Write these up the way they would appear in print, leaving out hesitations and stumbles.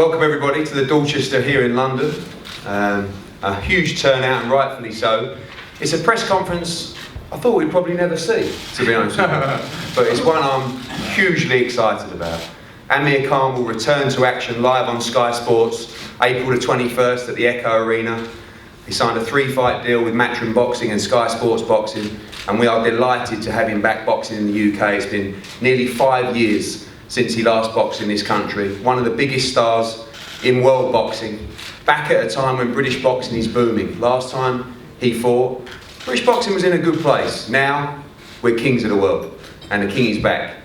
Welcome everybody to the Dorchester here in London. A huge turnout, and rightfully so. It's a press conference I thought we'd probably never see, to be honest with you. But it's one I'm hugely excited about. Amir Khan will return to action live on Sky Sports, April the 21st at the Echo Arena. He signed a 3-fight deal with Matchroom Boxing and Sky Sports Boxing, and we are delighted to have him back boxing in the UK. It's been nearly 5 years since he last boxed in this country. One of the biggest stars in world boxing, back at a time when British boxing is booming. Last time he fought, British boxing was in a good place. Now, we're kings of the world, and the king is back.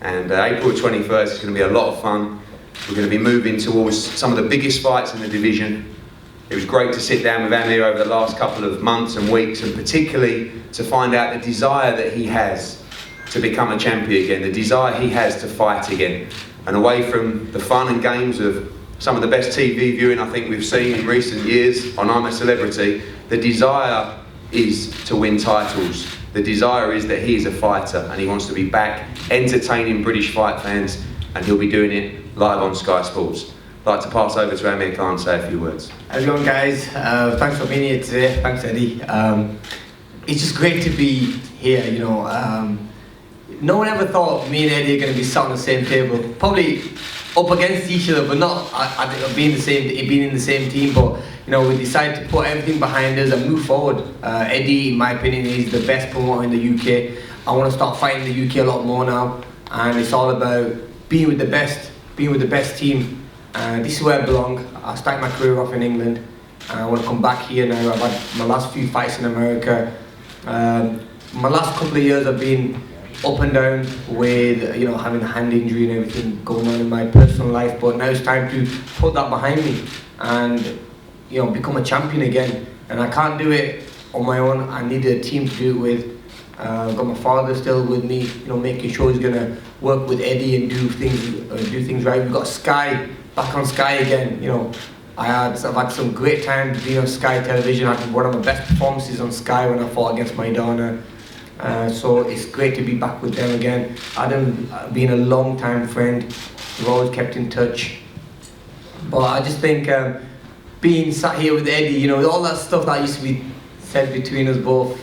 And April 21st is going to be a lot of fun. We're going to be moving towards some of the biggest fights in the division. It was great to sit down with Amir over the last couple of months and weeks, and particularly to find out the desire that he has to become a champion again, the desire he has to fight again. And away from the fun and games of some of the best TV viewing I think we've seen in recent years on I'm a Celebrity, the desire is to win titles. The desire is that he is a fighter and he wants to be back entertaining British fight fans, and he'll be doing it live on Sky Sports. I'd like to pass over to Amir Khan to say a few words. How's it going, guys? Thanks for being here today. Thanks, Eddie. It's just great to be here, you know. No one ever thought me and Eddie are going to be sat on the same table. Probably up against each other, but not being in the same team. But you know, we decided to put everything behind us and move forward. Eddie, in my opinion, is the best promoter in the UK. I want to start fighting the UK a lot more now, and it's all about being with the best team. This is where I belong. I started my career off in England, and I want to come back here now. I've had my last few fights in America. My last couple of years I've been up and down with, you know, having a hand injury and everything going on in my personal life, but now it's time to put that behind me and, you know, become a champion again. And I can't do it on my own. I need a team to do it with. I've got my father still with me, you know, making sure he's gonna work with Eddie and do things right. We've got Sky back on Sky again. You know, I've had some great time being on Sky Television. I had one of my best performances on Sky when I fought against Maidana. So it's great to be back with them again. Adam being a long time friend, we've always kept in touch. But I just think being sat here with Eddie, you know, all that stuff that used to be said between us both,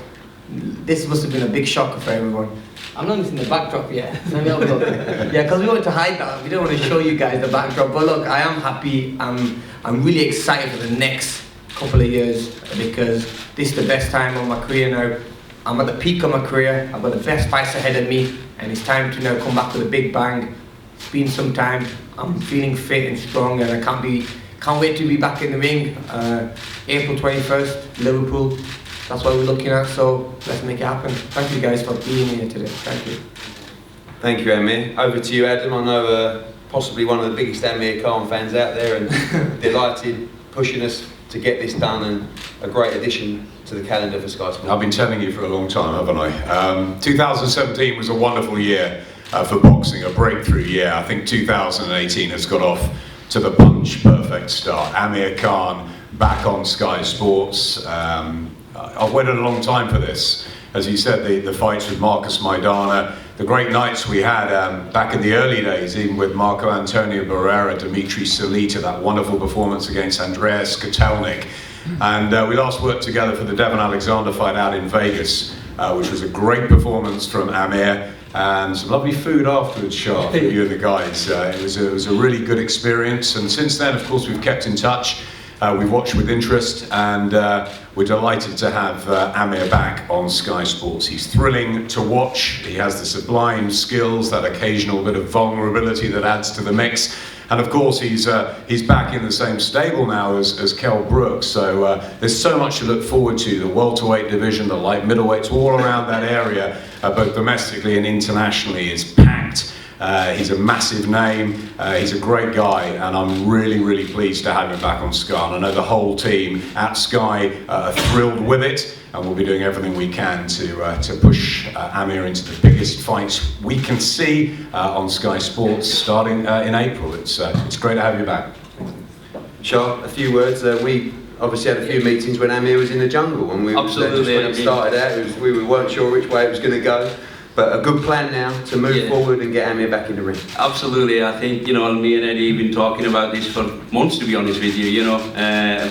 this must have been a big shocker for everyone. I'm not even in the backdrop yet. Yeah, because we wanted to hide that. We don't want to show you guys the backdrop. But look, I am happy. I'm really excited for the next couple of years because this is the best time of my career now. I'm at the peak of my career. I've got the best fights ahead of me, and it's time to now come back with a big bang. It's been some time. I'm feeling fit and strong, and I can't wait to be back in the ring. April 21st, Liverpool. That's what we're looking at, so let's make it happen. Thank you guys for being here today. Thank you. Thank you, Amir. Over to you, Adam. I know possibly one of the biggest Amir Khan fans out there, and delighted pushing us to get this done, and a great addition to the calendar for Sky Sports. I've been telling you for a long time, haven't I? 2017 was a wonderful year for boxing, a breakthrough year. I think 2018 has got off to the punch perfect start. Amir Khan back on Sky Sports. I've waited a long time for this. As you said, the fights with Marcus Maidana, the great nights we had back in the early days, even with Marco Antonio Barrera, Dimitri Salita, that wonderful performance against Andreas Kotelnik. And we last worked together for the Devon Alexander fight out in Vegas, which was a great performance from Amir, and some lovely food afterwards, Shah, for you and the guys. It was a really good experience, and since then, of course, we've kept in touch. We've watched with interest, and we're delighted to have Amir back on Sky Sports. He's thrilling to watch. He has the sublime skills, that occasional bit of vulnerability that adds to the mix. And of course, he's back in the same stable now as Kell Brooks. So there's so much to look forward to. The welterweight division, the light middleweights, all around that area, both domestically and internationally, is packed. He's a massive name, he's a great guy, and I'm really, really pleased to have him back on Sky. And I know the whole team at Sky are thrilled with it, and we'll be doing everything we can to push Amir into the biggest fights we can see on Sky Sports starting in April. It's great to have you back. Shah, a few words. We obviously had a few meetings when Amir was in the jungle, and we Absolutely. just when it started out, we weren't sure which way it was going to go. But a good plan now to move forward and get Amir back in the ring. Absolutely. I think, you know, me and Eddie have been talking about this for months, to be honest with you, you know,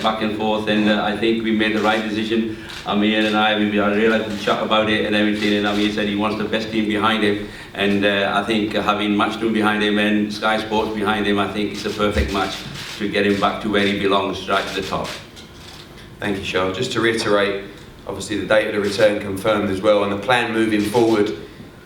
back and forth, and I think we made the right decision. Amir and I really had a chat about it and everything, and Amir said he wants the best team behind him, and I think having Matchroom behind him and Sky Sports behind him, I think it's a perfect match to get him back to where he belongs, right to the top. Thank you, Charles. Just to reiterate, obviously the date of the return confirmed as well, and the plan moving forward.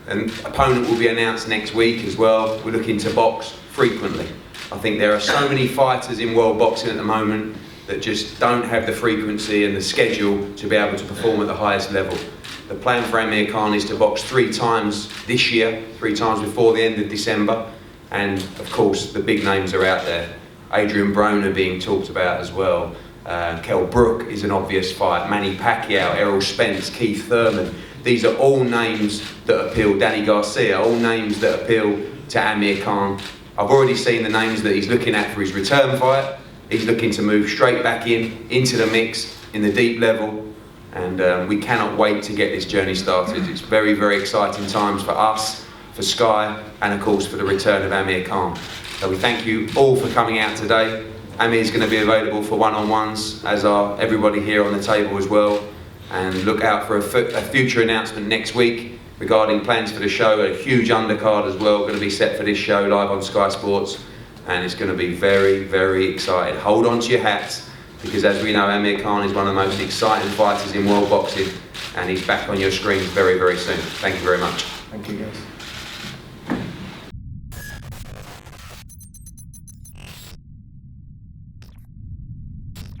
An opponent will be announced next week as well. We're looking to box frequently. I think there are so many fighters in world boxing at the moment that just don't have the frequency and the schedule to be able to perform at the highest level. The plan for Amir Khan is to box 3 times this year, 3 times before the end of December, and of course the big names are out there. Adrian Broner being talked about as well. Kell Brook is an obvious fight. Manny Pacquiao, Errol Spence, Keith Thurman. These are all names that appeal. Danny Garcia, all names that appeal to Amir Khan. I've already seen the names that he's looking at for his return fight. He's looking to move straight back into the mix in the deep level, and we cannot wait to get this journey started. It's very, very exciting times for us, for Sky, and of course for the return of Amir Khan. So we thank you all for coming out today. Amir's going to be available for one-on-ones, as are everybody here on the table as well. And look out for a future announcement next week regarding plans for the show. A huge undercard as well going to be set for this show live on Sky Sports, and it's going to be very, very exciting. Hold on to your hats, because as we know, Amir Khan is one of the most exciting fighters in world boxing, and he's back on your screens very, very soon. Thank you very much. Thank you, guys.